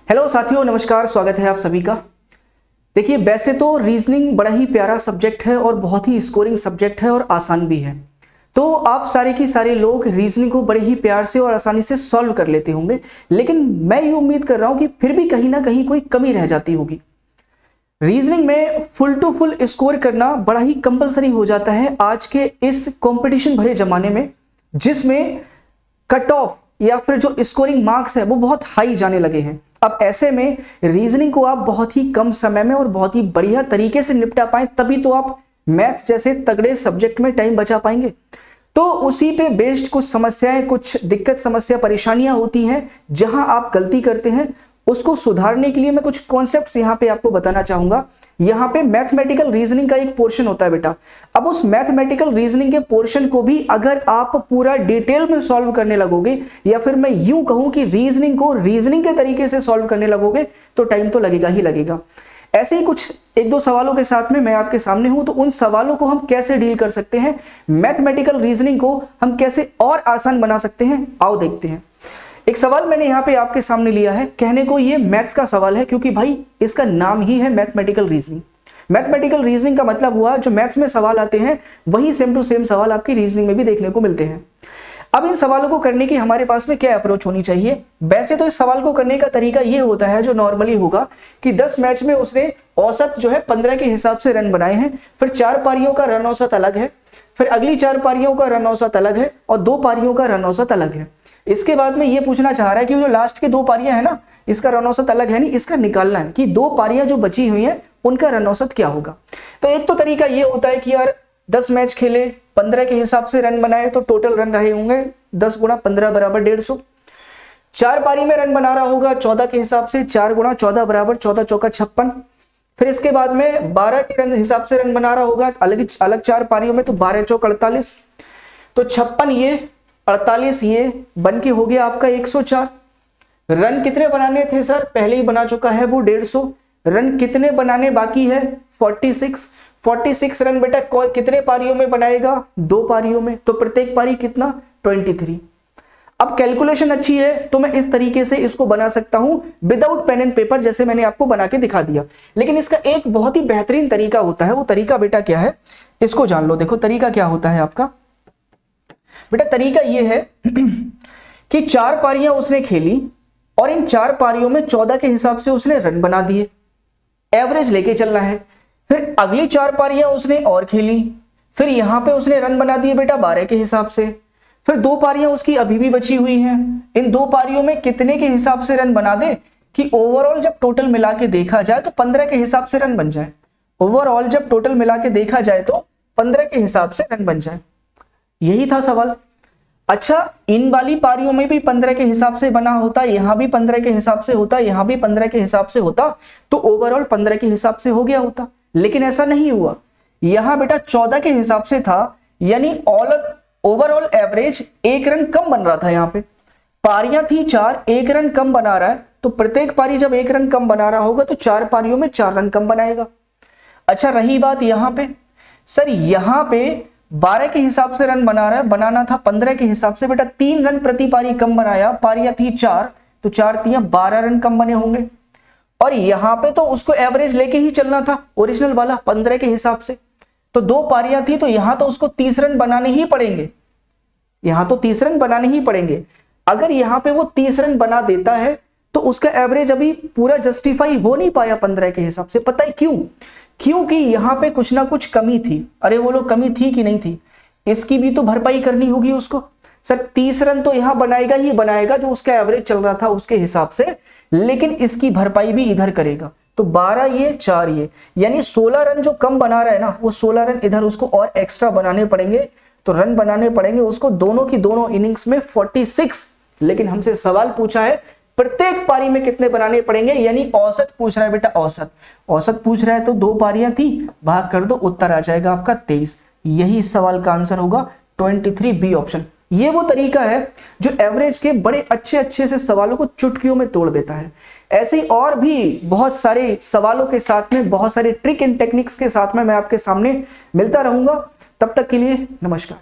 Hello साथियों, नमस्कार। स्वागत है आप सभी का। देखिए, वैसे तो रीजनिंग बड़ा ही प्यारा सब्जेक्ट है और बहुत ही स्कोरिंग सब्जेक्ट है और आसान भी है। तो आप सारे की सारे लोग रीजनिंग को बड़े ही प्यार से और आसानी से सॉल्व कर लेते होंगे, लेकिन मैं ये उम्मीद कर रहा हूं कि फिर भी कहीं ना कहीं कोई कमी रह जाती होगी। रीजनिंग में फुल टू फुल स्कोर करना बड़ा ही कंपलसरी हो जाता है आज के इस कंपटीशन भरे जमाने में, जिसमें कट ऑफ या फिर जो स्कोरिंग मार्क्स है वो बहुत हाई जाने लगे हैं। अब ऐसे में रीजनिंग को आप बहुत ही कम समय में और बहुत ही बढ़िया तरीके से निपटा पाएं, तभी तो आप मैथ्स जैसे तगड़े सब्जेक्ट में टाइम बचा पाएंगे। तो उसी पे बेस्ड कुछ समस्याएं, कुछ दिक्कत, समस्या, परेशानियां होती हैं जहां आप गलती करते हैं, उसको सुधारने के लिए मैं कुछ कॉन्सेप्ट्स यहां पे आपको बताना चाहूंगा। यहां पे मैथमेटिकल रीजनिंग का एक पोर्शन होता है बेटा। अब उस मैथमेटिकल रीजनिंग के पोर्शन को भी अगर आप पूरा डिटेल में सॉल्व करने लगोगे, या फिर मैं यूं कहूं कि रीजनिंग को रीजनिंग के तरीके से सॉल्व करने लगोगे, तो टाइम तो लगेगा ही लगेगा। ऐसे ही कुछ एक दो सवालों के साथ में मैं आपके सामने हूं, तो उन सवालों को हम कैसे डील कर सकते हैं, मैथमेटिकल रीजनिंग को हम कैसे और आसान बना सकते हैं, आओ देखते हैं। एक सवाल मैंने यहाँ पे आपके सामने लिया है। कहने को ये मैथ्स का सवाल है, क्योंकि भाई इसका नाम ही है मैथमेटिकल रीजनिंग। मैथमेटिकल रीजनिंग का मतलब हुआ जो मैथ्स में सवाल आते हैं वही सेम टू सेम सवाल आपकी रीजनिंग में भी देखने को मिलते हैं। अब इन सवालों को करने की हमारे पास में क्या अप्रोच होनी चाहिए? वैसे तो इस सवाल को करने का तरीका ये होता है जो नॉर्मली होगा कि 10 मैच में उसने औसत जो है 15 के हिसाब से रन बनाए हैं, फिर 4 पारियों का रन औसत अलग है, फिर अगली 4 पारियों का रन औसत अलग है और 2 पारियों का रन औसत अलग है। इसके बाद में ये पूछना चाह रहा है कि जो लास्ट के 2 पारियां है ना, इसका रन औसत अलग है नहीं, इसका निकालना है कि 2 पारियां जो बची हुई हैं उनका रन औसत क्या होगा। तो एक तो तरीका ये होता है कि यार 10 मैच खेले, 15 के हिसाब से रन बनाए, तो टोटल रन रहे होंगे 10 गुणा 15 बराबर 150। 4 पारी में रन बना रहा होगा 14 के हिसाब से, 4 गुणा 14 बराबर 14 चौका 56। फिर इसके बाद में 12 के रन हिसाब से रन बना रहा होगा अलग अलग 4 पारियों में, तो 12 चौक 48, तो 56 ये 48 ये बन के हो गया आपका 104। रन कितने बनाने थे सर? पहले ही बना चुका है वो 150। रन कितने बनाने बाकी है? 46 रन बेटा कितने पारियों में बनाएगा? 2 पारियों में, तो प्रत्येक पारी कितना? 23। अब कैलकुलेशन अच्छी है तो मैं इस तरीके से इसको बना सकता हूं विदाउट पेन एंड पेपर, जैसे मैंने आपको बना के दिखा दिया। लेकिन इसका एक बहुत ही बेहतरीन तरीका होता है। वो तरीका बेटा क्या है, इसको जान लो। देखो तरीका क्या होता है आपका बेटा। तरीका यह है कि 4 पारियां उसने खेली और इन 4 पारियों में 14 के हिसाब से उसने रन बना दिए, एवरेज लेके चलना है। फिर अगली 4 पारियां उसने और खेली, फिर यहां पे उसने रन बना दिए बेटा 12 के हिसाब से। फिर 2 पारियां उसकी अभी भी बची हुई हैं। इन 2 पारियों में कितने के हिसाब से रन बना दे कि ओवरऑल जब टोटल मिला के देखा जाए तो 15 के हिसाब से रन बन जाए। ओवरऑल जब टोटल मिला के देखा जाए तो 15 के हिसाब से रन बन जाए। यही था सवाल। अच्छा, इन वाली पारियों में भी 15 के हिसाब से बना होता, यहां भी 15 के हिसाब से होता, यहां भी 15 के हिसाब से होता, तो ओवरऑल 15 के हिसाब से हो गया होता। लेकिन ऐसा नहीं हुआ। यहां बेटा 14 के हिसाब से था, यानी ओवरऑल एवरेज 1 रन कम बन रहा था। यहां पे पारियां थी 4, 1 रन कम बना रहा है, तो प्रत्येक पारी जब 1 रन कम बना रहा होगा तो 4 पारियों में 4 रन कम बनाएगा। अच्छा, रही बात यहां पे, सर यहां पे 12 के हिसाब से रन बना रहा है, बनाना था 15 के हिसाब से बेटा, 3 रन प्रति पारी कम बनाया। पारियां थी 4, तो 4 3 12 रन कम बने होंगे। और यहां पे तो उसको एवरेज लेके ही चलना था, ओरिजिनल वाला 15 के हिसाब से। तो 2 पारियां थी, तो यहां तो उसको 30 रन बनाने ही पड़ेंगे। यहां तो 30 रन बनाने ही पड़ेंगे। अगर यहां पे वो 30 रन बना देता है तो उसका एवरेज अभी पूरा जस्टिफाई हो नहीं पाया 15 के हिसाब से। पता है क्यों? क्योंकि यहां पे कुछ ना कुछ कमी थी। अरे वो लोग कमी थी कि नहीं थी, इसकी भी तो भरपाई करनी होगी उसको। सर 30 रन तो यहां बनाएगा ही बनाएगा जो उसका एवरेज चल रहा था उसके हिसाब से, लेकिन इसकी भरपाई भी इधर करेगा। तो 12 ये 4 ये, यानी 16 रन जो कम बना रहा है ना, वो 16 रन इधर उसको और एक्स्ट्रा बनाने पड़ेंगे। तो रन बनाने पड़ेंगे उसको दोनों की दोनों इनिंग्स में 46। लेकिन हमसे सवाल पूछा है प्रत्येक पारी में कितने बनाने पड़ेंगे, यानी औसत पूछ रहा है बेटा। औसत पूछ रहा है, तो 2 पारियां थी, भाग कर दो, उत्तर आ जाएगा आपका 23। यही सवाल का आंसर होगा 23 बी ऑप्शन। ये वो तरीका है जो एवरेज के बड़े अच्छे से सवालों को चुटकियों में तोड़ देता है। ऐसे ही और भी बहुत सारे सवालों के साथ में, बहुत सारे ट्रिक एंड टेक्निक्स के साथ में मैं आपके सामने मिलता रहूंगा। तब तक के लिए नमस्कार।